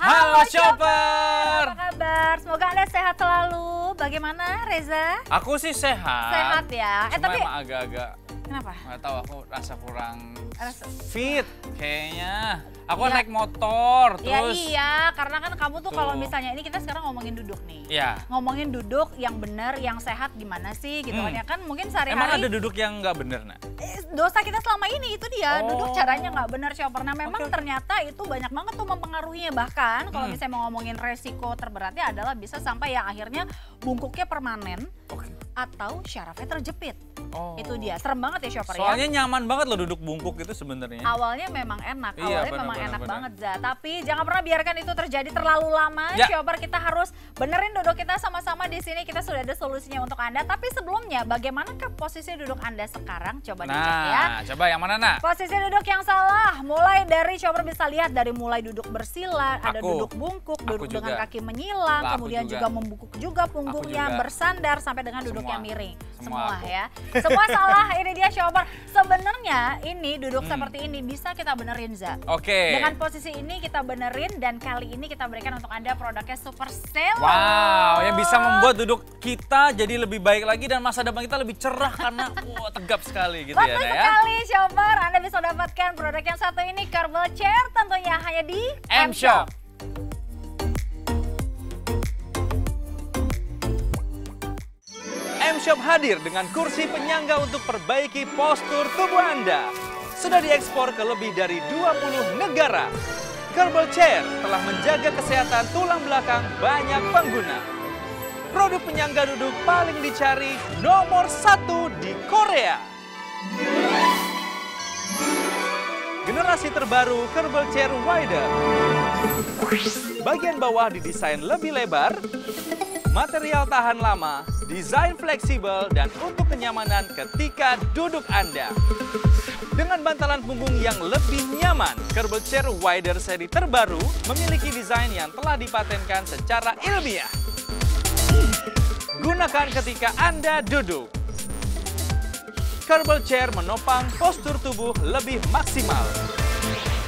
Halo Shopper! Apa kabar? Semoga Anda sehat selalu. Bagaimana Reza? Aku sih sehat. Sehat ya. Cuma Tapi emang agak-agak, kenapa? nggak tahu, aku rasa kurang Fit. fit kayaknya. Aku Ya. naik motor Ya terus. iya, karena kan kamu tuh kalau Tuh. misalnya ini kita sekarang ngomongin duduk nih. Iya. Ngomongin duduk yang benar, yang sehat gimana sih gitu kan ya kan mungkin Emang ada sehari-hari duduk yang nggak bener, Nak? dosa kita selama ini itu dia Oh. duduk caranya nggak benar Shopper. Nah memang Oke. ternyata itu banyak banget tuh mempengaruhinya, bahkan kalau Hmm. misalnya mau ngomongin resiko terberatnya adalah bisa sampai yang akhirnya bungkuknya permanen Oke. atau syarafnya terjepit. Oh. Itu dia, serem banget ya Shopper ya. Soalnya nyaman banget loh duduk bungkuk itu sebenarnya. Awalnya memang enak, Iya, awalnya memang benar, enak benar. banget Za. Tapi jangan pernah biarkan itu terjadi terlalu lama. Ya. Shopper, kita harus benerin duduk kita sama-sama di sini. Kita sudah ada solusinya untuk Anda. Tapi sebelumnya, bagaimanakah posisi duduk Anda sekarang? Coba dicek ya. Nah, coba yang mana, Nak? Posisi duduk yang salah, mulai dari Shopper bisa lihat dari mulai duduk bersila, ada Aku. duduk bungkuk, Aku duduk dengan juga. kaki menyilang, Lah, aku kemudian juga. juga membungkuk juga punggungnya, juga. bersandar sampai dengan duduk Semua. yang miring. Semua Semua aku. ya. Semua salah, ini dia Shopper. Sebenarnya ini duduk seperti ini bisa kita benerin Za. Oke. Dengan posisi ini kita benerin dan kali ini kita berikan untuk Anda produknya Super Sale. Wow, yang bisa membuat duduk kita jadi lebih baik lagi dan masa depan kita lebih cerah karena tegap sekali gitu Betul ya, Nak, ya. sekali Shopper, Anda bisa dapatkan produk yang satu ini, Kerbal Chair, tentunya hanya di M-Shop. M-Shop hadir dengan kursi penyangga untuk perbaiki postur tubuh Anda. Sudah diekspor ke lebih dari 20 negara. Kerbal Chair telah menjaga kesehatan tulang belakang banyak pengguna. Produk penyangga duduk paling dicari nomor 1 di Korea. Generasi terbaru Kerbal Chair Wider. Bagian bawah didesain lebih lebar, material tahan lama, desain fleksibel, dan untuk kenyamanan ketika duduk Anda. Dengan bantalan punggung yang lebih nyaman, Kerbal Chair Wider seri terbaru memiliki desain yang telah dipatenkan secara ilmiah. Gunakan ketika Anda duduk. Kerbal Chair menopang postur tubuh lebih maksimal.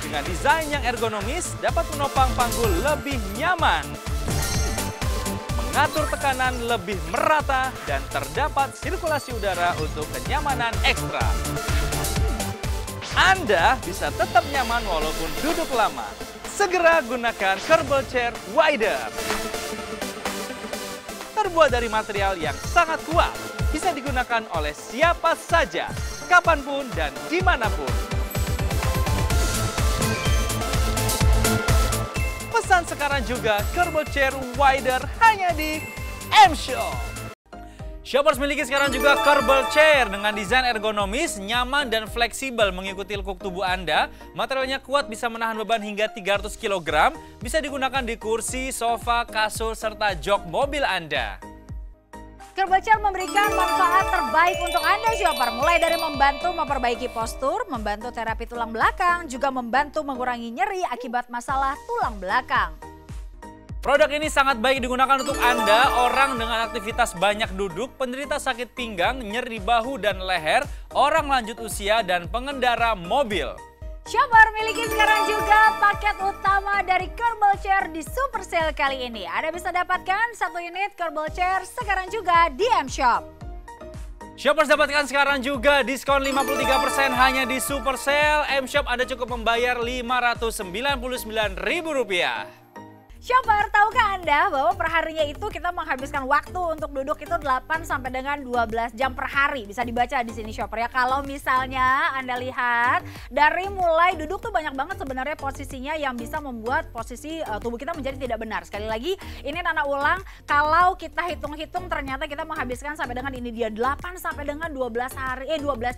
Dengan desain yang ergonomis, dapat menopang panggul lebih nyaman. Mengatur tekanan lebih merata dan terdapat sirkulasi udara untuk kenyamanan ekstra. Anda bisa tetap nyaman walaupun duduk lama. Segera gunakan Kerbal Chair Wider. Terbuat dari material yang sangat kuat, bisa digunakan oleh siapa saja, kapanpun dan dimanapun. Pesan sekarang juga Kerbal Chair Wider hanya di M-Shop. Shoppers miliki sekarang juga Kerbal Chair dengan desain ergonomis, nyaman dan fleksibel mengikuti lekuk tubuh Anda. Materialnya kuat, bisa menahan beban hingga 300 kg, bisa digunakan di kursi, sofa, kasur, serta jok mobil Anda. Kerbal Chair memberikan manfaat terbaik untuk Anda Shopper, mulai dari membantu memperbaiki postur, membantu terapi tulang belakang, juga membantu mengurangi nyeri akibat masalah tulang belakang. Produk ini sangat baik digunakan untuk Anda, orang dengan aktivitas banyak duduk, penderita sakit pinggang, nyeri bahu dan leher, orang lanjut usia, dan pengendara mobil. Shopper miliki sekarang juga paket utama dari Kerbal Chair di Super Sale kali ini. Anda bisa dapatkan satu unit Kerbal Chair sekarang juga di M-Shop. Shoppers dapatkan sekarang juga diskon 53% hanya di Super Sale. M-Shop Anda cukup membayar Rp599.000. Shopper, tahukah Anda bahwa perharinya itu kita menghabiskan waktu untuk duduk itu 8 sampai dengan 12 jam per hari. Bisa dibaca di sini Shopper ya. Kalau misalnya Anda lihat dari mulai duduk tuh banyak banget sebenarnya posisinya yang bisa membuat posisi tubuh kita menjadi tidak benar. Sekali lagi ini Nana ulang, kalau kita hitung-hitung ternyata kita menghabiskan sampai dengan ini dia 8 sampai dengan 12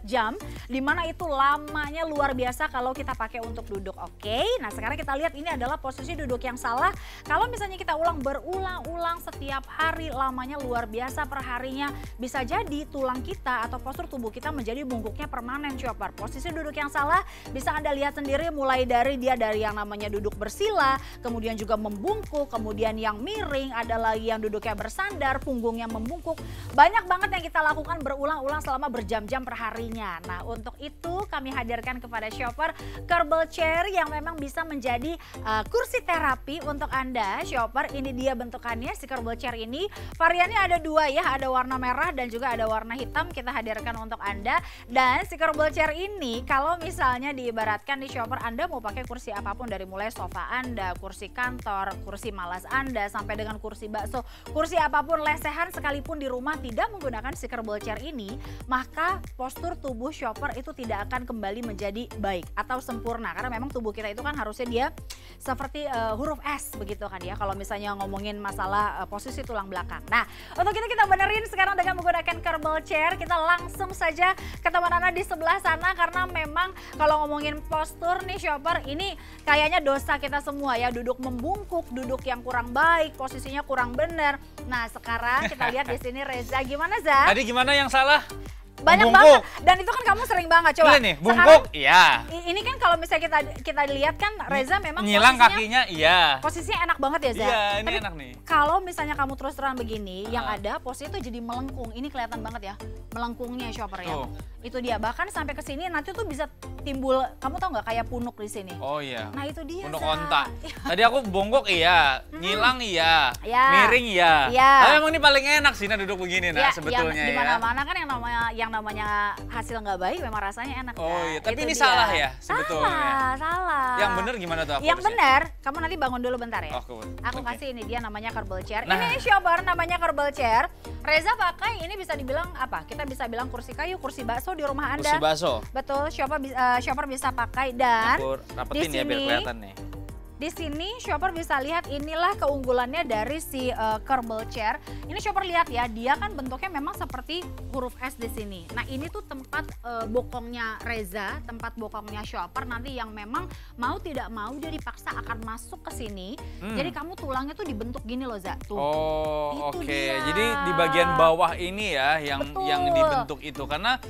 jam, dimana itu lamanya luar biasa kalau kita pakai untuk duduk. Oke, nah sekarang kita lihat ini adalah posisi duduk yang salah kalau misalnya kita berulang-ulang setiap hari, lamanya luar biasa perharinya, bisa jadi tulang kita atau postur tubuh kita menjadi bungkuknya permanen Shopper. Posisi duduk yang salah bisa Anda lihat sendiri, mulai dari yang namanya duduk bersila, kemudian juga membungkuk, kemudian yang miring, ada lagi yang duduknya bersandar, punggungnya membungkuk. Banyak banget yang kita lakukan berulang-ulang selama berjam-jam perharinya. Nah, untuk itu kami hadirkan kepada Shopper Kerbal Chair yang memang bisa menjadi kursi terapi untuk Anda Shopper. Ini dia bentukannya, si Kerbal Chair ini. Variannya ada dua ya, ada warna merah dan juga ada warna hitam, kita hadirkan untuk Anda. Dan si Kerbal Chair ini kalau misalnya diibaratkan di Shopper, Anda mau pakai kursi apapun, dari mulai sofa Anda, kursi kantor, kursi malas Anda, sampai dengan kursi bakso, kursi apapun, lesehan sekalipun di rumah tidak menggunakan si Kerbal Chair ini, maka postur tubuh Shopper itu tidak akan kembali menjadi baik atau sempurna, karena memang tubuh kita itu kan harusnya dia seperti huruf S begitu kan ya, kalau misalnya ngomongin masalah posisi tulang belakang. Nah, untuk itu kita benerin sekarang dengan menggunakan Kerbal Chair. Kita langsung saja ke teman Ana di sebelah sana, karena memang kalau ngomongin postur nih Shopper, ini kayaknya dosa kita semua ya, duduk membungkuk, duduk yang kurang baik, posisinya kurang benar. Nah, sekarang kita lihat di sini Reza, gimana Za? Tadi gimana yang salah? Banyak banget, dan itu kan kamu sering banget. Coba nih, bungkuk, iya. Ini kan kalau misalnya kita lihat kan Reza memang nyilang kakinya, iya. Posisinya enak banget ya Za. Iya, ini tapi enak nih. Kalau misalnya kamu terus terang begini, yang ada posisi itu jadi melengkung. Ini kelihatan banget ya, melengkungnya Shopper ya. Itu dia, bahkan sampai ke sini nanti tuh bisa timbul, kamu tau nggak, kayak punuk di sini. Oh iya. Nah itu dia. Punuk onta. Tadi aku bongkok iya, nyilang iya, miring iya. Iya. Tapi emang ini paling enak sih duduk begini nah sebetulnya ya. Di mana-mana kan yang namanya hasil nggak baik memang rasanya enak. Oh iya, tapi itu ini dia. salah ya sebetulnya. Salah. Yang bener gimana tuh aku? Yang bener, kamu nanti bangun dulu bentar ya. Aku kasih ini dia namanya Kerbal Chair. Nah. Ini Shopper namanya Kerbal Chair. Reza pakai ini bisa dibilang apa? Kita bisa bilang kursi kayu, kursi bakso di rumah Anda. Kursi bakso. Betul, Shopper bisa pakai, dan aku rapetin di sini, ya biar kelihatan nih. Di sini Shopper bisa lihat, inilah keunggulannya dari si Kerbal Chair. Ini Shopper lihat ya, dia kan bentuknya memang seperti huruf S di sini. Nah, ini tuh tempat bokongnya Reza, tempat bokongnya Shopper, nanti yang memang mau tidak mau dia dipaksa akan masuk ke sini. Jadi kamu tulangnya tuh dibentuk gini loh Za. Tuh. Oh, oke. Jadi di bagian bawah ini ya yang dibentuk itu, karena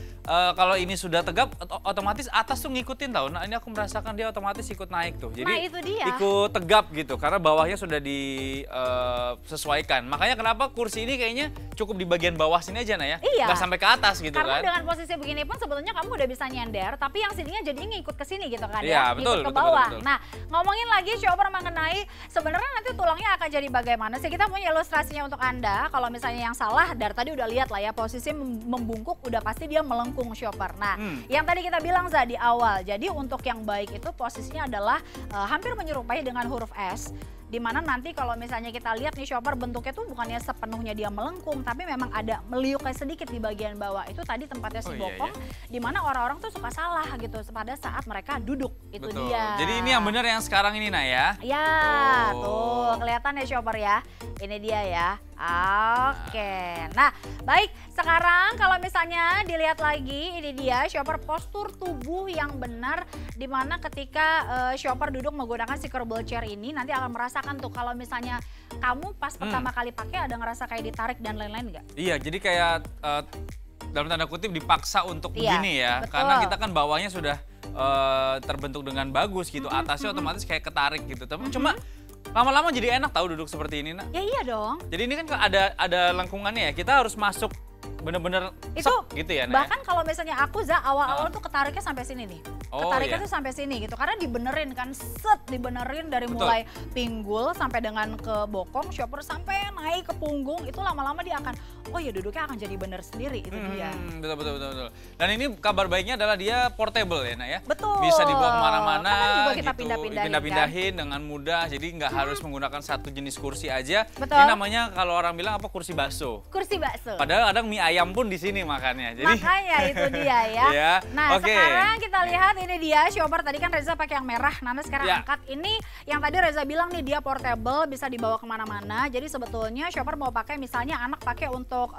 kalau ini sudah tegap otomatis atas tuh ngikutin tau. Nah, ini aku merasakan dia otomatis ikut naik tuh. Jadi nah, itu dia. Ikut tegap gitu karena bawahnya sudah disesuaikan. Makanya kenapa kursi ini kayaknya cukup di bagian bawah sini aja nah ya. Iya. Nggak sampai ke atas gitu karena kan. Dengan posisi begini pun sebetulnya kamu udah bisa nyender, tapi yang sininya jadinya ngikut ke sini gitu kan ya. Iya, betul, ngikut ke bawah. Betul. Nah, ngomongin lagi Shopper mengenai sebenarnya nanti tulangnya akan jadi bagaimana sih? Kita punya ilustrasinya untuk Anda. Kalau misalnya yang salah, dari tadi udah lihat lah ya, posisi membungkuk udah pasti dia melengkung Shopper. Nah, yang tadi kita bilang Za di awal. Jadi untuk yang baik itu posisinya adalah hampir menyerupai dengan huruf S. Dimana nanti kalau misalnya kita lihat nih Shopper, bentuknya tuh bukannya sepenuhnya dia melengkung, tapi memang ada meliukai sedikit di bagian bawah. Itu tadi tempatnya si bokong, dimana orang-orang tuh suka salah gitu pada saat mereka duduk. Itu betul. dia. Jadi ini yang benar yang sekarang ini nah ya. Ya, tuh kelihatan ya Shopper ya. Ini dia ya. Oke. Nah, baik. Sekarang kalau misalnya dilihat lagi, ini dia Shopper postur tubuh yang benar, dimana ketika Shopper duduk menggunakan si Kerbal Chair ini, nanti akan merasakan tuh kalau misalnya kamu pas pertama kali pakai ada ngerasa kayak ditarik dan lain-lain nggak? Iya, jadi kayak dalam tanda kutip dipaksa untuk begini ya. Betul. Karena kita kan bawahnya sudah terbentuk dengan bagus gitu, atasnya otomatis kayak ketarik gitu. Tapi cuma lama-lama jadi enak tahu duduk seperti ini, Nak. Ya iya dong. Jadi ini kan ada lengkungannya ya, kita harus masuk bener-bener itu gitu ya, Nak. Bahkan kalau misalnya aku Za awal-awal tuh ketariknya sampai sini nih. Ketariknya tuh sampai sini gitu, karena dibenerin kan, dibenerin dari mulai pinggul sampai dengan ke bokong, Shopper sampai naik ke punggung, itu lama-lama dia akan, oh ya duduknya akan jadi bener sendiri, itu dia. Betul. Dan ini kabar baiknya adalah dia portable ya, Nak ya. Betul. Bisa dibawa kemana-mana kan juga kita gitu, pindah-pindahin dengan mudah, jadi nggak harus menggunakan satu jenis kursi aja. Betul. Ini namanya kalau orang bilang apa, kursi bakso. Kursi bakso. Padahal kadang mie ayam pun di sini makannya. Jadi makanya itu dia ya. ya. Nah sekarang kita lihat ini dia shopper, tadi kan Reza pakai yang merah, Nanda sekarang angkat. Ini yang tadi Reza bilang nih, dia portable, bisa dibawa kemana-mana. Jadi sebetulnya shopper mau pakai, misalnya anak pakai untuk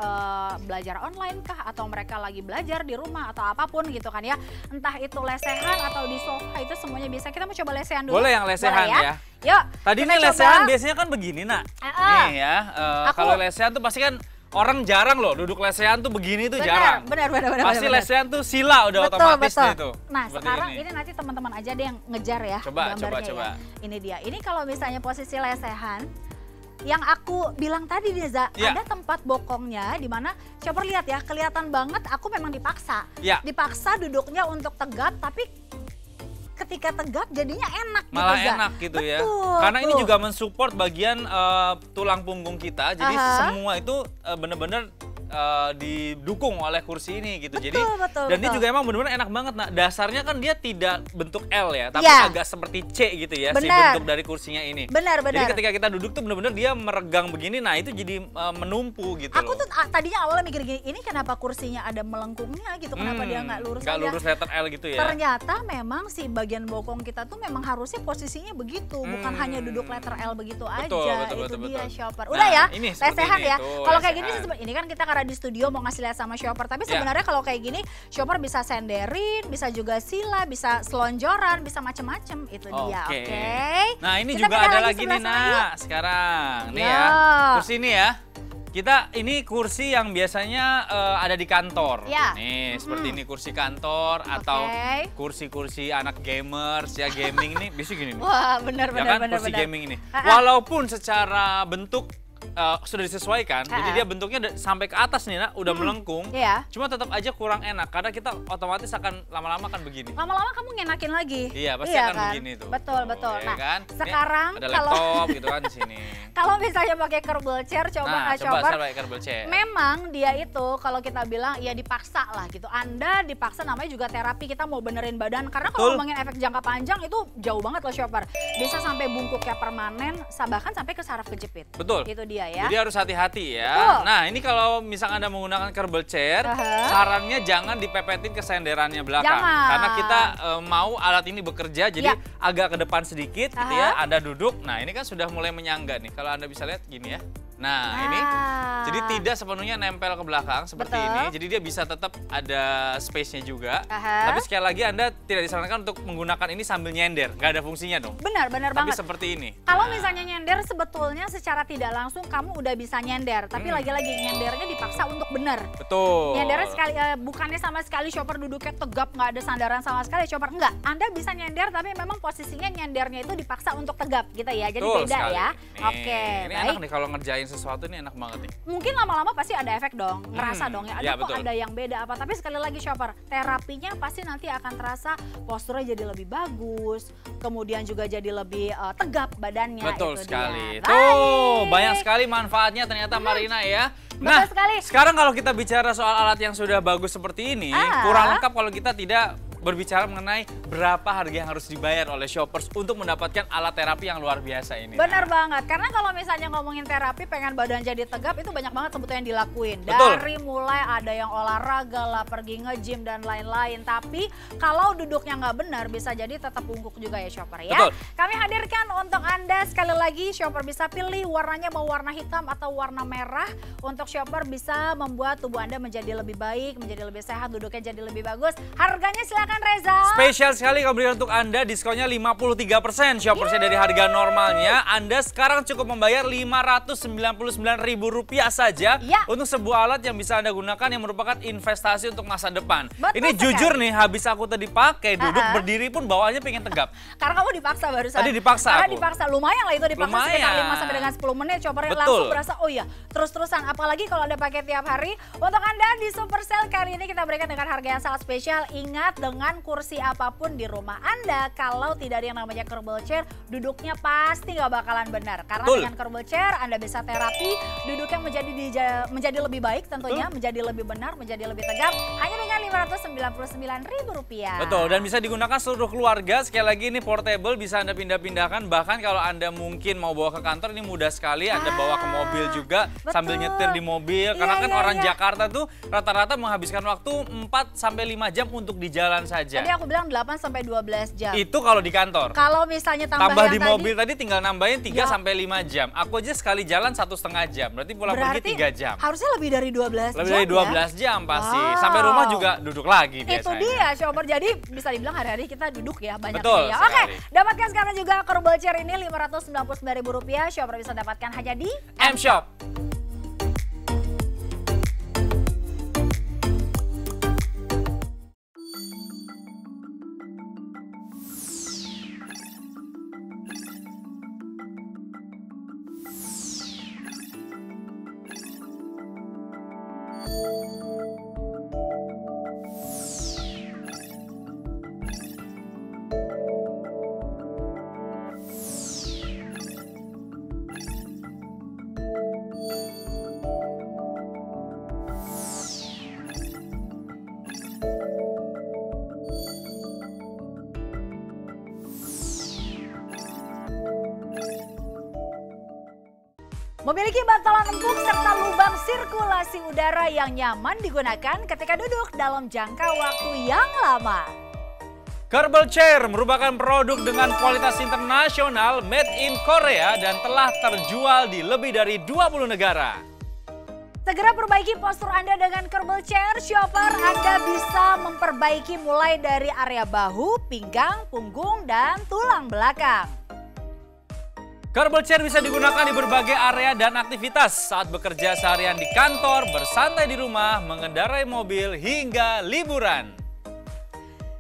belajar online kah, atau mereka lagi belajar di rumah atau apapun gitu kan ya. Entah itu lesehan atau di sofa, itu semuanya bisa. Kita mau coba lesehan dulu. Boleh yang lesehan ya. Yuk. Tadi nih lesehan biasanya kan begini nak. Nih ya, kalau lesehan tuh pasti kan orang jarang loh duduk lesehan tuh begini tuh jarang. Benar. Pasti lesehan tuh sila udah otomatis itu. Nah sekarang ini nanti teman-teman aja deh yang ngejar ya. Coba. Ya. Ini dia. Ini kalau misalnya posisi lesehan, yang aku bilang tadi Reza, ada tempat bokongnya di mana shopper lihat ya, kelihatan banget aku memang dipaksa. Dipaksa duduknya untuk tegap, tapi ketika tegap jadinya enak malah gitu, enak gitu. Betul, ya karena ini juga mensupport bagian tulang punggung kita, jadi semua itu bener-bener didukung oleh kursi ini gitu. Dan dia juga emang bener-bener enak banget. Nah dasarnya kan dia tidak bentuk L ya, tapi agak seperti C gitu ya, si bentuk dari kursinya ini. Jadi ketika kita duduk tuh bener-bener dia meregang begini, nah itu jadi menumpu gitu. Aku tuh tadinya awalnya mikir gini, ini kenapa kursinya ada melengkungnya gitu, kenapa dia nggak lurus aja. Lurus letter L gitu ya. Ternyata memang si bagian bokong kita tuh memang harusnya posisinya begitu, bukan hanya duduk letter L begitu aja. Itu dia shopper. Udah ya, lesehan ya. Kalau kayak gini ini kan kita karena di studio mau ngasih lihat sama shopper, tapi sebenarnya kalau kayak gini shopper bisa senderin, bisa juga sila, bisa selonjoran, bisa macem-macem. Itu dia. Oke. Nah ini kita juga ada lagi nih nak sekarang nih ya, kursi ini ya. Ini kursi yang biasanya ada di kantor. Nih seperti ini kursi kantor atau kursi-kursi anak gamers ya, gaming nih biasanya gini nih. Wah benar. Kursi gaming ini. Walaupun secara bentuk sudah disesuaikan, jadi dia bentuknya sampai ke atas nih nak, udah melengkung. Cuma tetap aja kurang enak karena kita otomatis akan lama-lama kan begini. Lama-lama kamu ngenakin lagi. Iya pasti akan begini tuh. Betul. Nah kan? Sekarang ada laptop gitu kan di sini. Kalau misalnya pakai curble chair, coba pakai curble chair. Memang dia itu kalau kita bilang ya dipaksa lah gitu. Anda dipaksa, namanya juga terapi, kita mau benerin badan. Karena kalau ngomongin efek jangka panjang itu jauh banget loh shopper. Bisa sampai bungkuknya permanen, bahkan sampai ke saraf kejepit. Betul. Itu dia ya. Jadi harus hati-hati ya. Nah ini kalau misalnya Anda menggunakan curble chair, sarannya jangan dipepetin ke senderannya belakang. Karena kita mau alat ini bekerja, jadi agak ke depan sedikit gitu ya. Anda duduk, nah ini kan sudah mulai menyangga nih. Kalau Anda bisa lihat gini ya. Nah ini jadi tidak sepenuhnya nempel ke belakang seperti ini. Jadi dia bisa tetap ada space-nya juga. Tapi sekali lagi Anda tidak disarankan untuk menggunakan ini sambil nyender. Nggak ada fungsinya dong. Benar banget. Tapi seperti ini. Kalau misalnya nyender sebetulnya secara tidak langsung kamu udah bisa nyender. Tapi lagi-lagi nyendernya dipaksa untuk benar. Betul. Nyendernya sekali, bukannya sama sekali shopper duduknya tegap, nggak ada sandaran sama sekali. Shopper enggak. Anda bisa nyender tapi memang posisinya nyendernya itu dipaksa untuk tegap gitu ya. Jadi beda ya. Oke. Ini enak nih kalau ngerjain sesuatu ini enak banget nih. Mungkin lama-lama pasti ada efek dong, ngerasa dong ya, kok ada yang beda apa. Tapi sekali lagi shopper, terapinya pasti nanti akan terasa posturnya jadi lebih bagus, kemudian juga jadi lebih tegap badannya. Betul sekali. Tuh, banyak sekali manfaatnya ternyata Marina ya. Nah, sekarang kalau kita bicara soal alat yang sudah bagus seperti ini, kurang lengkap kalau kita tidak berbicara mengenai berapa harga yang harus dibayar oleh shoppers untuk mendapatkan alat terapi yang luar biasa ini. Benar banget, karena kalau misalnya ngomongin terapi pengen badan jadi tegap itu banyak banget sebetulnya yang dilakuin. Dari mulai ada yang olahraga lah, pergi nge-gym dan lain-lain. Tapi kalau duduknya nggak benar bisa jadi tetap bungkuk juga ya shopper ya. Kami hadirkan untuk Anda sekali lagi, shopper bisa pilih warnanya mau warna hitam atau warna merah. Untuk shopper bisa membuat tubuh Anda menjadi lebih baik, menjadi lebih sehat, duduknya jadi lebih bagus. Harganya silakan Reza. Spesial sekali kami berikan untuk Anda, diskonnya 53%. Shoppersnya dari harga normalnya, Anda sekarang cukup membayar Rp599.000 saja untuk sebuah alat yang bisa Anda gunakan yang merupakan investasi untuk masa depan. Ini jujur nih, habis aku tadi pakai, duduk berdiri pun bawaannya pengen tegap. Karena kamu dipaksa barusan. Tadi dipaksa Karena dipaksa, lumayan lah itu dipaksa sekitar 5 sampai dengan 10 menit. Shoppernya langsung berasa, oh iya, terus-terusan. Apalagi kalau Anda pakai tiap hari. Untuk Anda di Super Sale kali ini kita berikan dengan harga yang sangat spesial. Ingat, dengan kursi apapun di rumah Anda, kalau tidak ada yang namanya curble chair, duduknya pasti nggak bakalan benar. Karena dengan curble chair Anda bisa terapi, duduknya menjadi lebih baik tentunya, menjadi lebih benar, menjadi lebih tegap, hanya dengan Rp599.000. Betul, dan bisa digunakan seluruh keluarga. Sekali lagi ini portable, bisa Anda pindah-pindahkan. Bahkan kalau Anda mungkin mau bawa ke kantor, ini mudah sekali. Anda bawa ke mobil juga, sambil nyetir di mobil. Karena kan orang Jakarta tuh rata-rata menghabiskan waktu 4 sampai 5 jam untuk di jalan saja. Tadi aku bilang 8 sampai 12 jam. Itu kalau di kantor. Kalau misalnya tambah yang di mobil tadi tinggal nambahin 3 Ya. sampai 5 jam. Aku aja sekali jalan 1,5 jam. Berarti pulang pergi 3 jam. Harusnya lebih dari 12 Lebih jam dari 12 jam pasti. Wow. Sampai rumah juga duduk lagi biasanya. Itu dia shopper. Jadi bisa dibilang hari-hari kita duduk ya banyak. Betul ya. sekali. Oke, dapatkan sekarang juga Kerbau Chair ini Rp599.000. Shopper bisa dapatkan hanya di M-Shop. memiliki bantalan empuk serta lubang sirkulasi udara yang nyaman digunakan ketika duduk dalam jangka waktu yang lama. Kerbau Chair merupakan produk dengan kualitas internasional made in Korea dan telah terjual di lebih dari 20 negara. Segera perbaiki postur Anda dengan Kerbau Chair. Shopper, Anda bisa memperbaiki mulai dari area bahu, pinggang, punggung, dan tulang belakang. Kerbau Chair bisa digunakan di berbagai area dan aktivitas saat bekerja seharian di kantor, bersantai di rumah, mengendarai mobil, hingga liburan.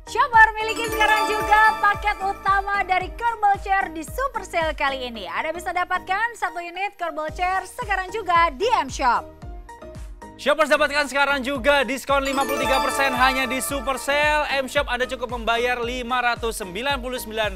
Shopper, miliki sekarang juga paket utama dari Kerbau Chair di Super Sale kali ini. Anda bisa dapatkan 1 unit Kerbau Chair sekarang juga di M-Shop. Shoppers dapatkan sekarang juga diskon 53% hanya di Super Sale. M-Shop Anda cukup membayar Rp599.000.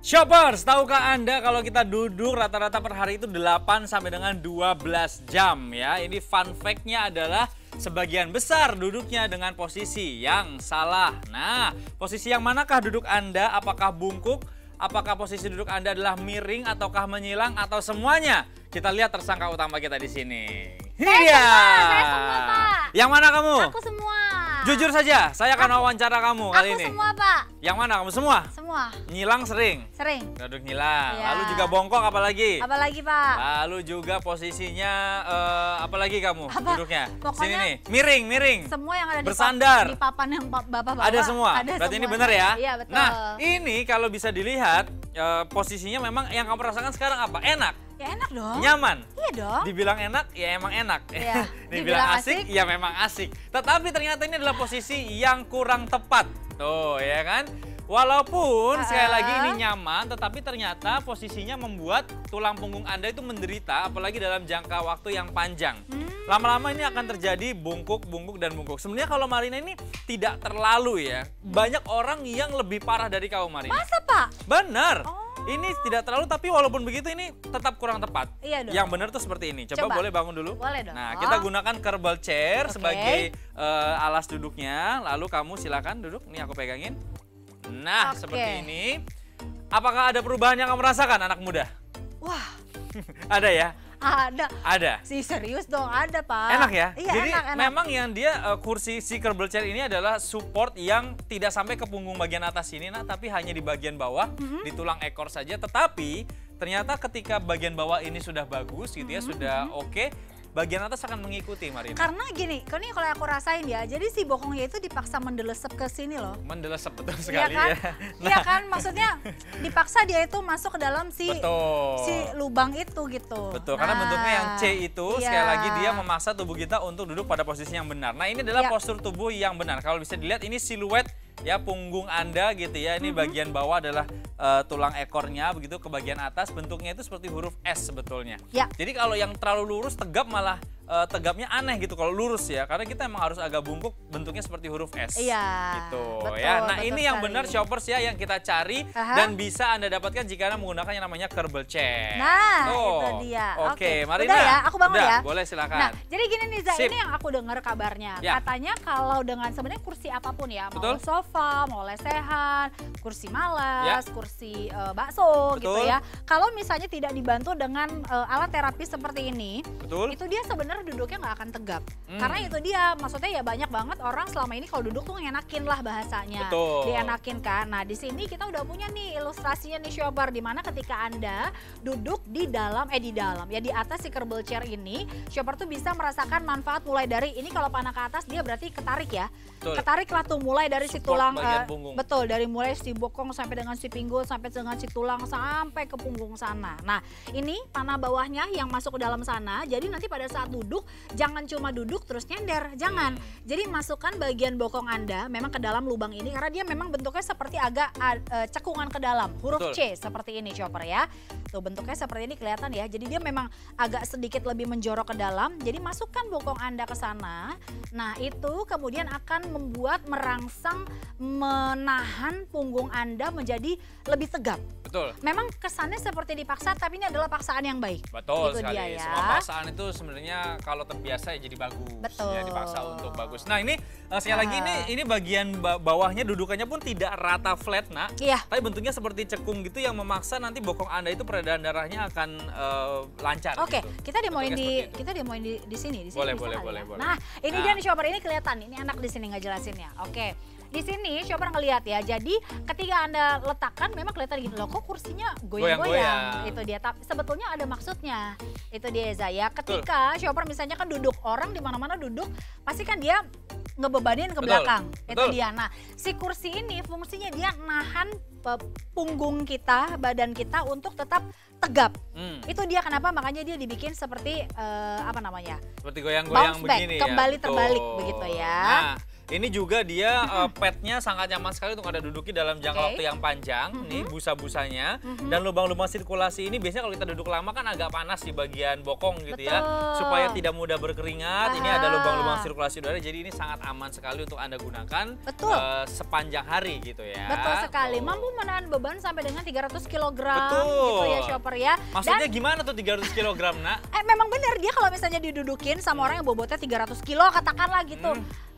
Shoppers, tahukah Anda kalau kita duduk rata-rata per hari itu 8 sampai dengan 12 jam ya. Ini fun fact-nya adalah sebagian besar duduknya dengan posisi yang salah. Nah, posisi yang manakah duduk Anda? Apakah bungkuk? Apakah posisi duduk Anda adalah miring ataukah menyilang atau semuanya? Kita lihat tersangka utama kita di sini. Saya semua, Pak. Yang mana kamu? Aku semua. Jujur saja, saya akan wawancara kamu kali ini. Aku semua, Pak. Yang mana kamu semua? Semua. Nyilang sering? Sering. Duduk nyilang. Iya. Lalu juga bongkok apalagi? Apalagi, Pak? Lalu juga posisinya apalagi kamu Apa? duduknya? Pokoknya Sini nih, miring. Semua yang ada Bersandar. di papan yang Bapak bawa. Ada semua? Ada Berarti ini semua. benar ya? Iya, betul. Nah, ini kalau bisa dilihat posisinya memang yang kamu rasakan sekarang apa? Enak? Ya enak dong. Nyaman? Iya dong. Dibilang enak, ya emang enak. Iya. Dibilang asik, ya memang asik. Tetapi ternyata ini adalah posisi yang kurang tepat. Tuh, ya kan? Walaupun sekali lagi ini nyaman, tetapi ternyata posisinya membuat tulang punggung Anda itu menderita, apalagi dalam jangka waktu yang panjang. Lama-lama ini akan terjadi bungkuk, dan bungkuk. Sebenarnya kalau Marina ini tidak terlalu ya. Banyak orang yang lebih parah dari kamu, Marina. Masa, Pak? Benar. Oh. Ini tidak terlalu, tapi walaupun begitu ini tetap kurang tepat. Iya dong. Yang benar tuh seperti ini. Coba boleh bangun dulu? Boleh dong. Nah, kita gunakan Kerbau Chair Oke. sebagai alas duduknya. Lalu kamu silakan duduk. Nih aku pegangin. Nah, Oke. seperti ini. Apakah ada perubahan yang kamu rasakan, anak muda? Wah, Ada ya? ada. Ada. Serius dong, ada, Pak. Enak ya? Iya, Jadi enak. memang yang dia kursi si Kerbau Chair ini adalah support yang tidak sampai ke punggung bagian atas sini, nah, tapi hanya di bagian bawah, di tulang ekor saja. Tetapi ternyata ketika bagian bawah ini sudah bagus gitu ya, sudah oke, bagian atas akan mengikuti, Marina. Karena gini, ini kalau aku rasain ya, jadi si bokongnya itu dipaksa mendelesep ke sini loh. Mendelesep betul Iya sekali kan? ya. Iya kan, maksudnya dipaksa dia itu masuk ke dalam si Betul. lubang itu gitu. Betul, karena bentuknya yang C itu iya. sekali lagi dia memaksa tubuh kita untuk duduk pada posisi yang benar. Nah, ini adalah Iya. postur tubuh yang benar. Kalau bisa dilihat ini siluet ya punggung Anda gitu ya. Ini bagian bawah adalah tulang ekornya begitu, ke bagian atas bentuknya itu seperti huruf S sebetulnya. Ya. Jadi kalau yang terlalu lurus tegap malah tegapnya aneh gitu kalau lurus ya, karena kita emang harus agak bungkuk, bentuknya seperti huruf S. Iya, Gitu betul, ya. Nah, betul ini yang sekali. benar shoppers ya yang kita cari dan bisa Anda dapatkan jika Anda menggunakan yang namanya Kerbau Chair. Nah, Tuh. itu dia. Oke, Marina. Udah ya, aku bangun Udah, ya. boleh silakan. Nah, jadi gini nih Za, Sip. ini yang aku dengar kabarnya. Ya. Katanya kalau dengan sebenarnya kursi apapun ya, Betul. mau sofa, mau lesehan, kursi malas, Ya. kursi bakso gitu Betul. ya. Kalau misalnya tidak dibantu dengan alat terapi seperti ini, Betul. itu dia sebenarnya duduknya nggak akan tegap. Karena itu dia, maksudnya ya banyak banget orang selama ini kalau duduk tuh ngenakin lah bahasanya. Betul. Dienakin kan. Nah di sini kita udah punya nih ilustrasinya nih shopper, dimana ketika Anda duduk di dalam ya di atas si Kerbal Chair ini, shopper tuh bisa merasakan manfaat mulai dari ini, kalau panah ke atas dia berarti ketarik ya. Betul. Ketarik lah tuh mulai dari si Support tulang, bagian punggung. betul, dari mulai si bokong sampai dengan si pinggul, sampai dengan si tulang, sampai ke punggung sana. Nah ini panah bawahnya yang masuk ke dalam sana, jadi nanti pada saat duduk jangan cuma duduk terus nyender, jangan. Jadi masukkan bagian bokong Anda memang ke dalam lubang ini, karena dia memang bentuknya seperti agak cekungan ke dalam, huruf Betul. C seperti ini shopper ya. Tuh bentuknya seperti ini kelihatan ya, jadi dia memang agak sedikit lebih menjorok ke dalam, jadi masukkan bokong Anda ke sana. Nah itu kemudian akan merangsang, menahan punggung Anda menjadi lebih tegap. Betul. Memang kesannya seperti dipaksa, tapi ini adalah paksaan yang baik. Betul Itu sekali. dia ya. Semua paksaan itu sebenarnya kalau terbiasa ya jadi bagus. Betul. Ya dipaksa untuk bagus. Nah ini sekali lagi ini bagian bawahnya dudukannya pun tidak rata flat nak. Iya. Tapi bentuknya seperti cekung gitu yang memaksa nanti bokong Anda itu peredaran darahnya akan lancar. Oke, gitu. kita demoin Bentuknya di sini. Boleh, bisa boleh, kali boleh, ya? boleh. Nah, ini dia nih shopper, ini kelihatan. Ini anak di sini ngejelasinnya. Oke. Di sini shopper ngelihat ya. Jadi ketika Anda letakkan memang kelihatan gitu loh, kok kursinya goyang-goyang. Itu dia. Tapi sebetulnya ada maksudnya. Itu dia Zaya. Ketika shopper misalnya kan duduk, orang di mana-mana duduk, pasti kan dia ngebebanin ke belakang. Itu dia. Nah, si kursi ini fungsinya dia nahan punggung kita, badan kita untuk tetap tegap. Itu dia kenapa makanya dia dibikin seperti apa namanya? Seperti goyang-goyang begini ya. Kembali terbalik Betul. begitu ya. Nah, ini juga dia padnya sangat nyaman sekali untuk Anda duduki dalam jangka waktu yang panjang. Nih busa-busanya. Dan lubang-lubang sirkulasi ini biasanya kalau kita duduk lama kan agak panas di bagian bokong gitu ya. Supaya tidak mudah berkeringat. Ini ada lubang-lubang sirkulasi udara. Jadi ini sangat aman sekali untuk Anda gunakan sepanjang hari gitu ya. Betul sekali. Mampu menahan beban sampai dengan 300 kg Betul. gitu ya shopper ya. Maksudnya gimana tuh 300 kg nak? Memang benar dia kalau misalnya didudukin sama orang yang bobotnya 300 kilo katakanlah gitu.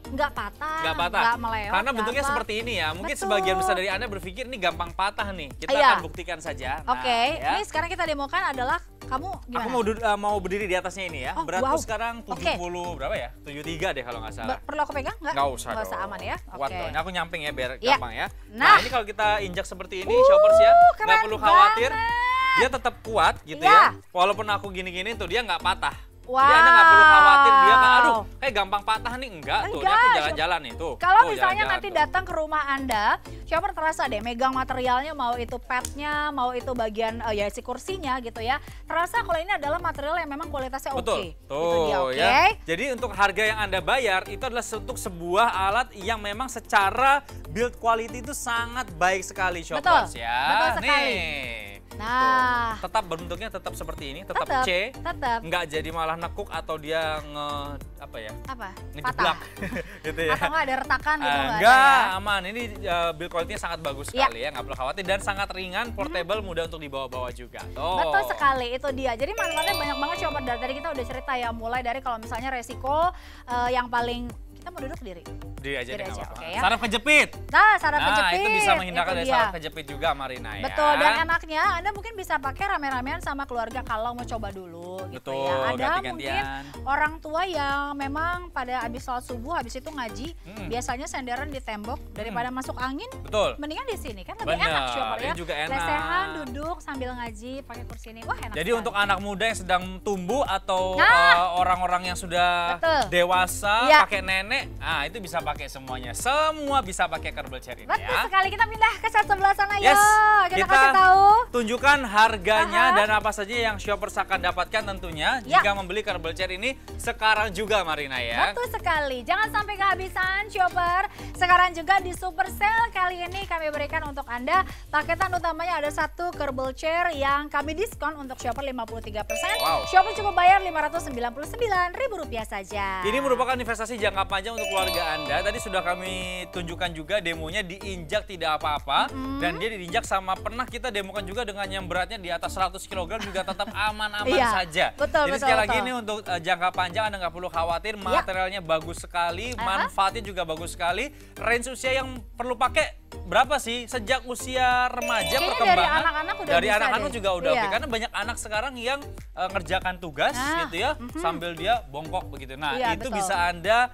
Nggak patah, nggak melewat. Karena bentuknya seperti ini ya. Mungkin sebagian besar dari Anda berpikir ini gampang patah nih. Kita akan buktikan saja. Nah, Oke, ya. ini sekarang kita demokan adalah kamu gimana? Aku mau berdiri di atasnya ini ya. Beratku sekarang 70 berapa ya? 73 deh kalau nggak salah. Perlu aku pegang nggak? Nggak usah Nggak usah, dong. aman ya. Kuat Oke. dong. Ini aku nyamping ya biar gampang ya. Nah, ini kalau kita injak seperti ini shoppers ya, nggak perlu khawatir. Dia tetap kuat gitu ya. Walaupun aku gini-gini tuh dia nggak patah. Wow. Jadi Anda nggak perlu khawatir dia kan, aduh kayak gampang patah nih. Enggak tuh, dia aku jalan-jalan nih tuh. Kalau Tuh, misalnya jalan-jalan nanti datang ke rumah Anda, shopper terasa deh megang materialnya, mau itu padnya, mau itu bagian ya si kursinya gitu ya. Terasa kalau ini adalah material yang memang kualitasnya oke. Betul. Itu dia, oke. Ya. Jadi untuk harga yang Anda bayar itu adalah untuk sebuah alat yang memang secara build quality itu sangat baik sekali shoppers ya. Betul sekali. Nih. Nah, tetap bentuknya tetap seperti ini, tetap C. Tetap. Nggak jadi malah nekuk atau dia ngejeblak gitu ya. Atau nggak ada retakan gitu enggak, aman. Ini build quality-nya sangat bagus sekali ya, nggak perlu khawatir dan sangat ringan, portable, mudah untuk dibawa-bawa juga. Betul sekali, itu dia. Jadi manfaatnya banyak banget shopper. Dari tadi kita udah cerita ya, mulai dari kalau misalnya resiko yang paling, kita mau duduk diri. Diri aja deh, nggak apa-apa. Ya. Saraf kejepit. Nah, saraf kejepit. Itu bisa menghindarkan dari saraf kejepit juga Marina ya. Betul, dan enaknya Anda mungkin bisa pakai rame-ramean sama keluarga kalau mau coba dulu gitu ya. Ada mungkin orang tua yang memang pada habis sholat subuh, habis itu ngaji, biasanya senderan di tembok daripada masuk angin. Betul. Mendingan di sini kan lebih enak shopper ya. Juga enak. Lesehan duduk sambil ngaji pakai kursi ini. Wah, enak. Jadi untuk anak muda yang sedang tumbuh atau orang-orang yang sudah dewasa, pakai nenek, nah itu bisa pakai semuanya. Semua bisa pakai Kerbal Chair ini ya. Betul sekali. Kita pindah ke set sebelah sana ya. Kita kasih tahu. Tunjukkan harganya dan apa saja yang shoppers akan dapatkan tentunya jika membeli Kerbal Chair ini sekarang juga Marina ya. Betul sekali. Jangan sampai kehabisan shopper. Sekarang juga di Super Sale kali ini kami berikan untuk Anda paketan utamanya ada satu Kerbal Chair yang kami diskon untuk shopper 53%. Shopper cukup bayar Rp599.000 saja. Ini merupakan investasi jangka panjang untuk keluarga Anda. Tadi sudah kami tunjukkan juga demonya diinjak tidak apa-apa dan dia diinjak sama pernah kita demokan juga dengan yang beratnya di atas 100 kg juga tetap aman-aman saja. Jadi sekali lagi ini untuk jangka panjang Anda nggak perlu khawatir, materialnya bagus sekali, manfaatnya juga bagus sekali. Range usia yang perlu pakai berapa sih? Sejak usia remaja Kayaknya perkembangan. dari anak-anak udah Dari bisa anak-anak deh. juga udah Iya. oke. Karena banyak anak sekarang yang ngerjakan tugas gitu ya, sambil dia bongkok begitu. Nah, Iya, itu betul. bisa Anda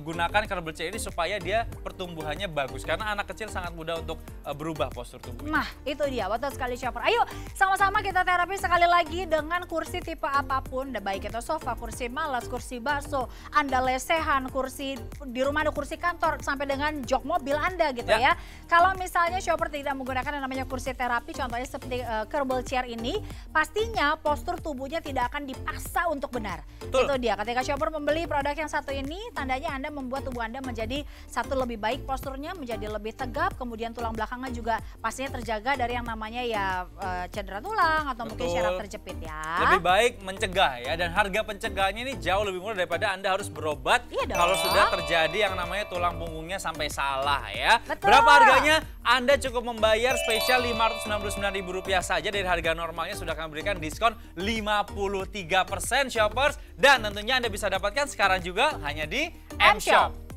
gunakan Kerbal Chair ini supaya dia pertumbuhannya bagus. Karena anak kecil sangat mudah untuk berubah postur tubuhnya. Nah, itu dia, betul sekali Shopper. Ayo, sama-sama kita terapi sekali lagi dengan kursi tipe apapun, baik itu sofa, kursi malas, kursi bakso, Anda lesehan, kursi di rumah ada kursi kantor, sampai dengan jok mobil Anda gitu ya. Kalau misalnya Shopper tidak menggunakan yang namanya kursi terapi, contohnya seperti Kerbal Chair ini, pastinya postur tubuhnya tidak akan dipaksa untuk benar. Betul. Itu dia, ketika Shopper membeli produk yang satu ini, tandanya Anda membuat tubuh Anda menjadi satu lebih baik posturnya, menjadi lebih tegap, kemudian tulang belakangnya juga pastinya terjaga dari yang namanya ya cedera tulang atau mungkin Betul. syaraf terjepit ya. Lebih baik mencegah ya, dan harga pencegahannya ini jauh lebih murah daripada Anda harus berobat Iya dong. kalau sudah terjadi yang namanya tulang punggungnya sampai salah ya. Betul. Berapa harganya? Anda cukup membayar spesial Rp599.000 saja. Dari harga normalnya sudah kami berikan diskon 53% Shoppers, dan tentunya Anda bisa dapatkan sekarang juga hanya di M-Shop.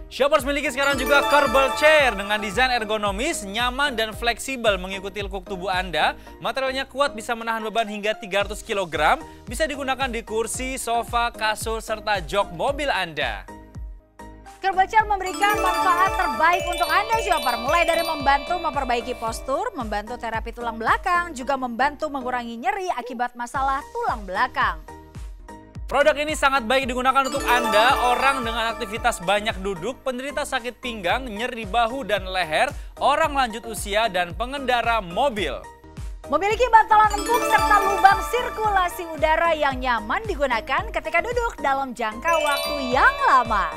Shoppers miliki sekarang juga Kerbal Chair dengan desain ergonomis, nyaman dan fleksibel mengikuti lekuk tubuh Anda. Materialnya kuat, bisa menahan beban hingga 300 kg, bisa digunakan di kursi, sofa, kasur, serta jok mobil Anda. Kerbal Chair memberikan manfaat terbaik untuk Anda Shopper, mulai dari membantu memperbaiki postur, membantu terapi tulang belakang, juga membantu mengurangi nyeri akibat masalah tulang belakang. Produk ini sangat baik digunakan untuk Anda, orang dengan aktivitas banyak duduk, penderita sakit pinggang, nyeri bahu dan leher, orang lanjut usia, dan pengendara mobil. Memiliki bantalan empuk serta lubang sirkulasi udara yang nyaman digunakan ketika duduk dalam jangka waktu yang lama.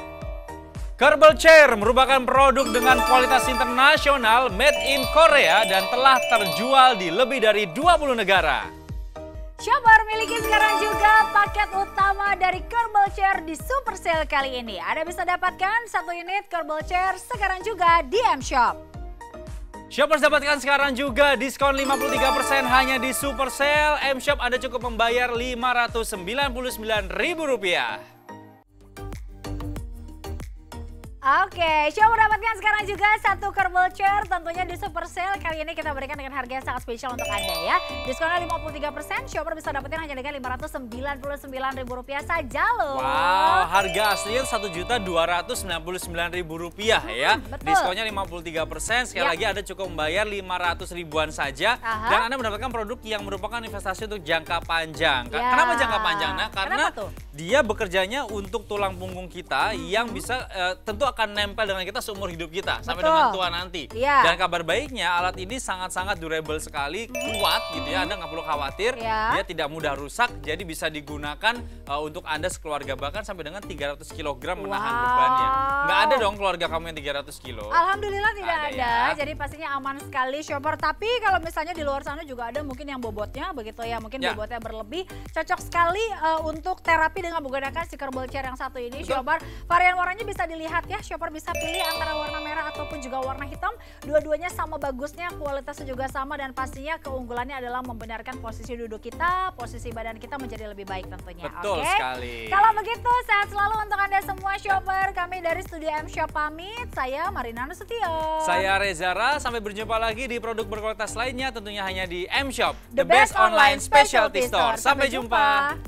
Kerbal Chair merupakan produk dengan kualitas internasional, made in Korea, dan telah terjual di lebih dari 20 negara. Shopper miliki sekarang juga paket utama dari Kerbal Chair di Super Sale kali ini. Anda bisa dapatkan satu unit Kerbal Chair sekarang juga di M-Shop. Shoppers dapatkan sekarang juga diskon 53% hanya di Super Sale. M-Shop Anda cukup membayar Rp599.000. Oke, Shopper dapatkan sekarang juga satu Kerbal Chair tentunya di Super Sale. Kali ini kita berikan dengan harga yang sangat spesial untuk Anda ya. Diskonnya 53%, Shopper bisa dapatkan hanya dengan Rp599.000 saja loh. Wow, harga aslinya Rp1.299.000 ya. Betul. Diskonnya 53%, sekali Ya. lagi Anda cukup membayar 500 ribuan saja. Aha. Dan Anda mendapatkan produk yang merupakan investasi untuk jangka panjang. Ya. Kenapa jangka panjang? Nah, karena Kenapa tuh? dia bekerjanya untuk tulang punggung kita yang bisa tentu akan nempel dengan kita seumur hidup kita sampai Betul. dengan tua nanti. Iya. Dan kabar baiknya alat ini sangat-sangat durable sekali, kuat gitu ya. Anda nggak perlu khawatir, Iya. dia tidak mudah rusak, jadi bisa digunakan untuk Anda sekeluarga, bahkan sampai dengan 300 kg menahan Wow. bebannya. Nggak ada dong keluarga kamu yang 300 kilo. Alhamdulillah tidak Ada ada, ya. jadi pastinya aman sekali Shopper. Tapi kalau misalnya di luar sana juga ada mungkin yang bobotnya begitu ya, mungkin Ya. bobotnya berlebih. Cocok sekali untuk terapi dengan menggunakan si Kerbal Chair yang satu ini, Shopper. Varian warnanya bisa dilihat ya, Shopper bisa pilih antara warna merah ataupun juga warna hitam. Dua-duanya sama bagusnya, kualitasnya juga sama, dan pastinya keunggulannya adalah membenarkan posisi duduk kita, posisi badan kita menjadi lebih baik tentunya. Betul sekali. Kalau begitu, sehat selalu untuk Anda semua Shopper. Kami dari Studio M Shop pamit. Saya Marina Nasution. Saya Rezara. Sampai berjumpa lagi di produk berkualitas lainnya, tentunya hanya di M Shop, The best online specialty store. Sampai jumpa.